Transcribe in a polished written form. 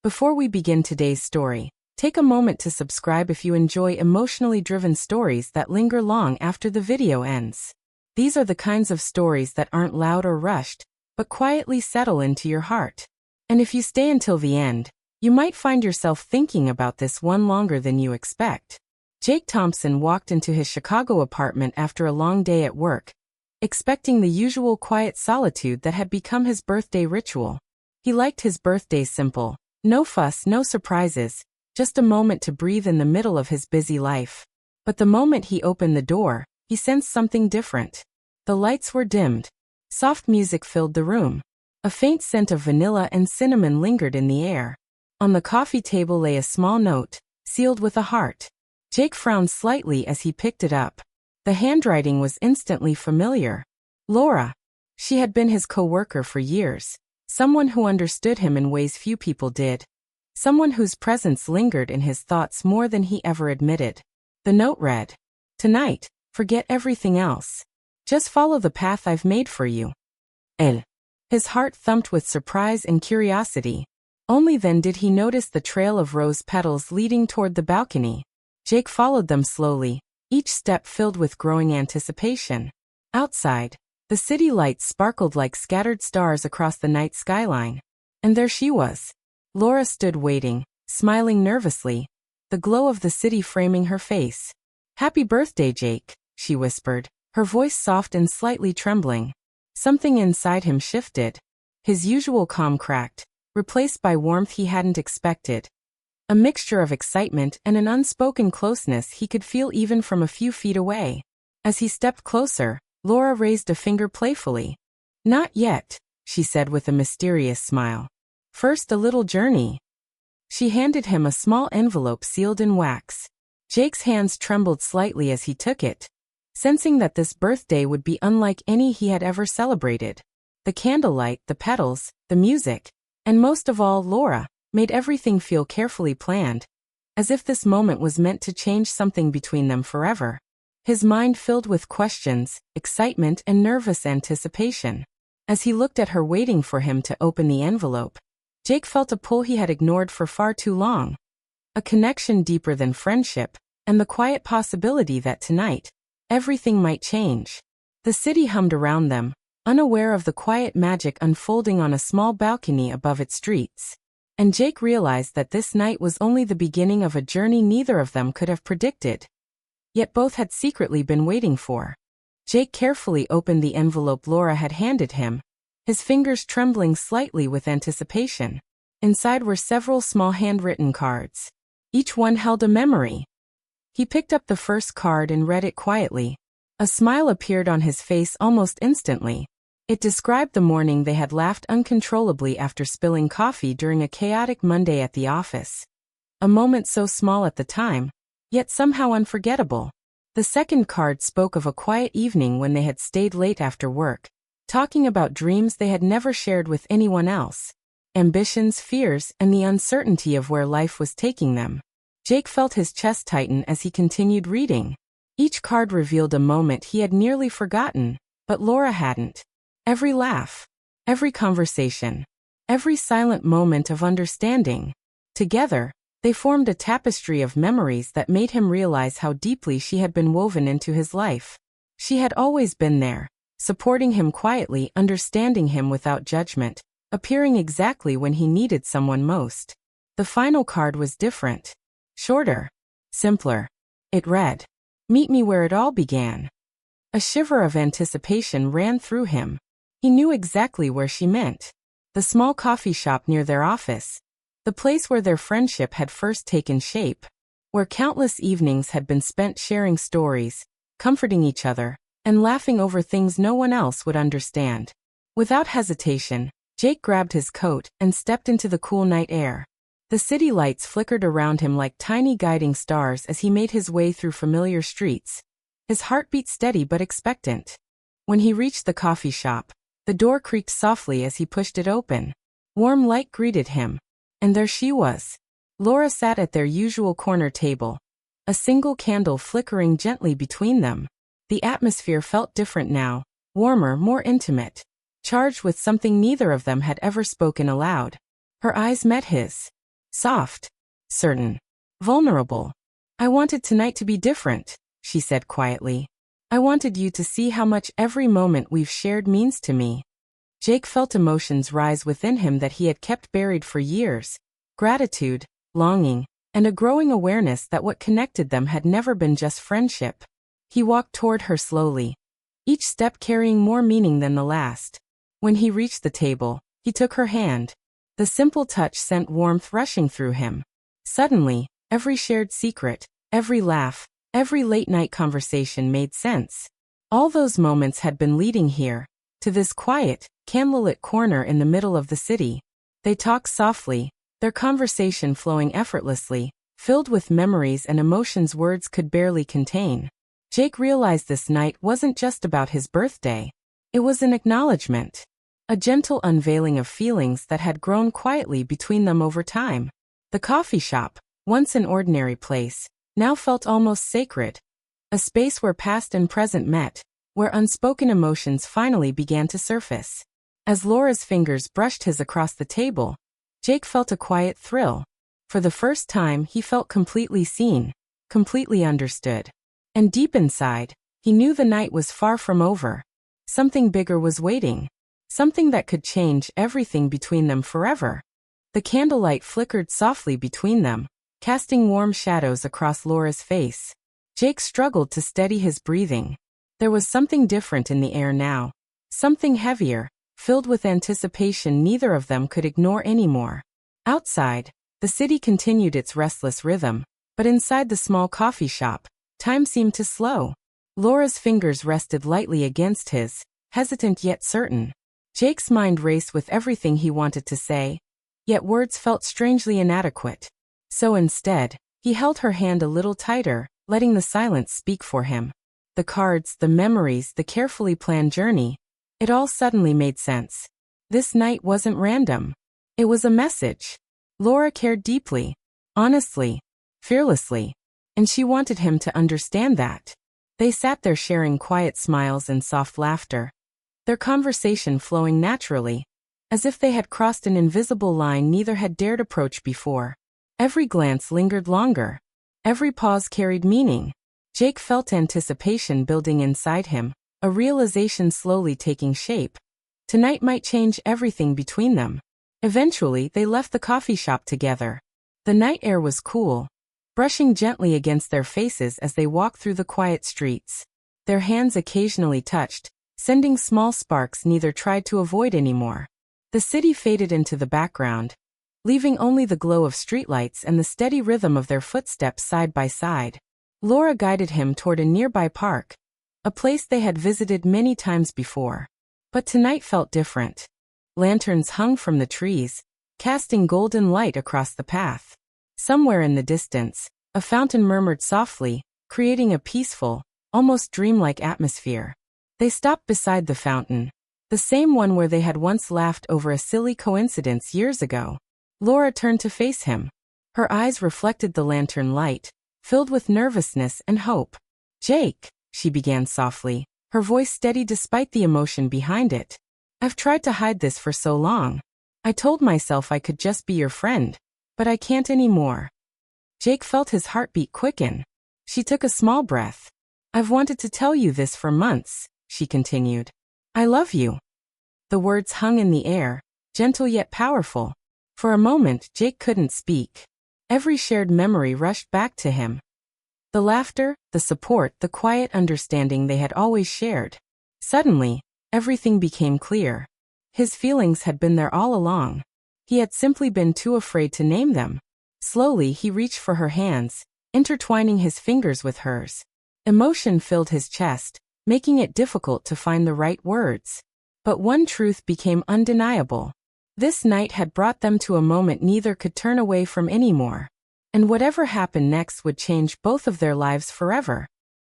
Before we begin today's story, take a moment to subscribe if you enjoy emotionally driven stories that linger long after the video ends. These are the kinds of stories that aren't loud or rushed, but quietly settle into your heart. And if you stay until the end, you might find yourself thinking about this one longer than you expect. Jake Thompson walked into his Chicago apartment after a long day at work, expecting the usual quiet solitude that had become his birthday ritual. He liked his birthdays simple, no fuss, no surprises, just a moment to breathe in the middle of his busy life. But the moment he opened the door, he sensed something different. The lights were dimmed. Soft music filled the room. A faint scent of vanilla and cinnamon lingered in the air. On the coffee table lay a small note, sealed with a heart. Jake frowned slightly as he picked it up. The handwriting was instantly familiar. Laura. She had been his co-worker for years. Someone who understood him in ways few people did. Someone whose presence lingered in his thoughts more than he ever admitted. The note read, "Tonight, forget everything else. Just follow the path I've made for you. Elle." His heart thumped with surprise and curiosity. Only then did he notice the trail of rose petals leading toward the balcony. Jake followed them slowly, each step filled with growing anticipation. Outside, the city lights sparkled like scattered stars across the night skyline. And there she was. Laura stood waiting, smiling nervously, the glow of the city framing her face. "Happy birthday, Jake," she whispered, her voice soft and slightly trembling. Something inside him shifted. His usual calm cracked, replaced by warmth he hadn't expected. A mixture of excitement and an unspoken closeness he could feel even from a few feet away. As he stepped closer, Laura raised a finger playfully. "Not yet," she said with a mysterious smile. "First a little journey." She handed him a small envelope sealed in wax. Jake's hands trembled slightly as he took it, sensing that this birthday would be unlike any he had ever celebrated. The candlelight, the petals, the music, and most of all Laura, made everything feel carefully planned, as if this moment was meant to change something between them forever. His mind filled with questions, excitement, and nervous anticipation. As he looked at her waiting for him to open the envelope, Jake felt a pull he had ignored for far too long. A connection deeper than friendship, and the quiet possibility that tonight, everything might change. The city hummed around them, unaware of the quiet magic unfolding on a small balcony above its streets. And Jake realized that this night was only the beginning of a journey neither of them could have predicted. Yet both had secretly been waiting for. Jake carefully opened the envelope Laura had handed him, his fingers trembling slightly with anticipation. Inside were several small handwritten cards. Each one held a memory. He picked up the first card and read it quietly. A smile appeared on his face almost instantly. It described the morning they had laughed uncontrollably after spilling coffee during a chaotic Monday at the office. A moment so small at the time, yet somehow unforgettable. The second card spoke of a quiet evening when they had stayed late after work, talking about dreams they had never shared with anyone else, ambitions, fears, and the uncertainty of where life was taking them. Jake felt his chest tighten as he continued reading. Each card revealed a moment he had nearly forgotten, but Laura hadn't. Every laugh, every conversation, every silent moment of understanding. Together, they formed a tapestry of memories that made him realize how deeply she had been woven into his life. She had always been there, supporting him quietly, understanding him without judgment, appearing exactly when he needed someone most. The final card was different. Shorter. Simpler. It read, "Meet me where it all began." A shiver of anticipation ran through him. He knew exactly where she meant. The small coffee shop near their office. The place where their friendship had first taken shape, where countless evenings had been spent sharing stories, comforting each other, and laughing over things no one else would understand. Without hesitation, Jake grabbed his coat and stepped into the cool night air. The city lights flickered around him like tiny guiding stars as he made his way through familiar streets, his heartbeat steady but expectant. When he reached the coffee shop, the door creaked softly as he pushed it open. Warm light greeted him. And there she was. Laura sat at their usual corner table, a single candle flickering gently between them. The atmosphere felt different now, warmer, more intimate, charged with something neither of them had ever spoken aloud. Her eyes met his. Soft. Certain. Vulnerable. I wanted tonight to be different, she said quietly. I wanted you to see how much every moment we've shared means to me. Jake felt emotions rise within him that he had kept buried for years. Gratitude, longing, and a growing awareness that what connected them had never been just friendship. He walked toward her slowly, each step carrying more meaning than the last. When he reached the table, he took her hand. The simple touch sent warmth rushing through him. Suddenly, every shared secret, every laugh, every late-night conversation made sense. All those moments had been leading here, to this quiet, candlelit corner in the middle of the city. They talked softly, their conversation flowing effortlessly, filled with memories and emotions words could barely contain. Jake realized this night wasn't just about his birthday. It was an acknowledgement. A gentle unveiling of feelings that had grown quietly between them over time. The coffee shop, once an ordinary place, now felt almost sacred. A space where past and present met, where unspoken emotions finally began to surface. As Laura's fingers brushed his across the table, Jake felt a quiet thrill. For the first time, he felt completely seen, completely understood. And deep inside, he knew the night was far from over. Something bigger was waiting. Something that could change everything between them forever. The candlelight flickered softly between them, casting warm shadows across Laura's face. Jake struggled to steady his breathing. There was something different in the air now. Something heavier, filled with anticipation neither of them could ignore anymore. Outside, the city continued its restless rhythm, but inside the small coffee shop, time seemed to slow. Laura's fingers rested lightly against his, hesitant yet certain. Jake's mind raced with everything he wanted to say, yet words felt strangely inadequate. So instead, he held her hand a little tighter, letting the silence speak for him. The cards, the memories, the carefully planned journey, it all suddenly made sense. This night wasn't random. It was a message. Laura cared deeply, honestly, fearlessly, and she wanted him to understand that. They sat there sharing quiet smiles and soft laughter, their conversation flowing naturally, as if they had crossed an invisible line neither had dared approach before. Every glance lingered longer. Every pause carried meaning. Jake felt anticipation building inside him, a realization slowly taking shape. Tonight might change everything between them. Eventually, they left the coffee shop together. The night air was cool, brushing gently against their faces as they walked through the quiet streets. Their hands occasionally touched, sending small sparks neither tried to avoid anymore. The city faded into the background, leaving only the glow of streetlights and the steady rhythm of their footsteps side by side. Laura guided him toward a nearby park, a place they had visited many times before. But tonight felt different. Lanterns hung from the trees, casting golden light across the path. Somewhere in the distance, a fountain murmured softly, creating a peaceful, almost dreamlike atmosphere. They stopped beside the fountain, the same one where they had once laughed over a silly coincidence years ago. Laura turned to face him. Her eyes reflected the lantern light, filled with nervousness and hope. "Jake," she began softly, her voice steady despite the emotion behind it. "I've tried to hide this for so long. I told myself I could just be your friend, but I can't anymore." Jake felt his heartbeat quicken. She took a small breath. "I've wanted to tell you this for months," she continued. "I love you." The words hung in the air, gentle yet powerful. For a moment, Jake couldn't speak. Every shared memory rushed back to him. The laughter, the support, the quiet understanding they had always shared. Suddenly, everything became clear. His feelings had been there all along. He had simply been too afraid to name them. Slowly, he reached for her hands, intertwining his fingers with hers. Emotion filled his chest, making it difficult to find the right words. But one truth became undeniable. This night had brought them to a moment neither could turn away from anymore. And whatever happened next would change both of their lives forever.